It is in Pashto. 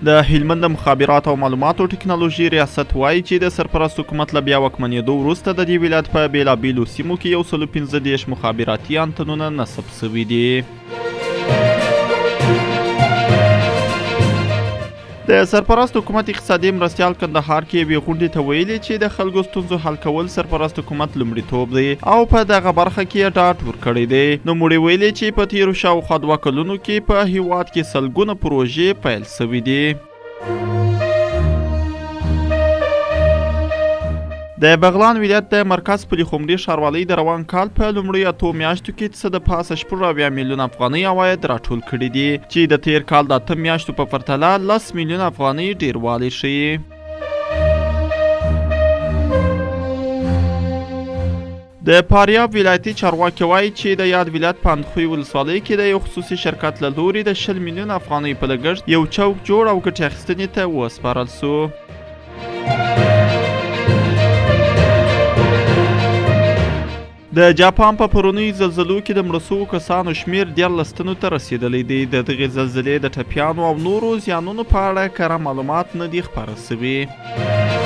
د هلمند د مخابراتو او معلوماتو ټکنالوژي ریاست وایي چې د سرپرست حکومت له بیا واکمنېدو وروسته د دې ولایت په بېلابېلو سیمو کې 115 مخابراتي انتنونه نصب سوي دي. د سرپرست حکومت اقتصادي مرستیال کندهار کې یوې غونډې ته ویلي چې د خلکو ستونزو حل کول سرپرست حکومت لومړیتوب دی او په دغه برخه کې یې ډاډ ورکړی دی. نوموړي ویلي چې په تېرو شاوخوا 2 کلونو کې په هیواد کې سلګونه پروژې پیل سوي دي. د بغلان ولایت د مرکز پلي خمري ښاروالۍ د روان کال په لومړیو 8 میاشتو کې څه د پاسه 80 میلیون افغانۍ عواید راټول کړي دي چې د تیر کال د 8 میاشتو په پرتله 10 میلیون افغانۍ ډیروالی ښیي. د فاریاب ولایتي چارواکي وایي چې د یاد ولایت په اندخوی ولسوالۍ کې د یو خصوصي شرکت له لوري د 20 میلیون افغانۍ په لګښت یو چوک جوړ او ګټې اخیستنې ته وسپارل سو. د جاپان په پرونیو زلزلو کې د مړه سوو کسانو شمیر 14 تنو ته رسیدلی دی. د دغې زلزلې د ټپیانو او نورو زیانونو په اړه کره معلومات نه دي خپاره سوي.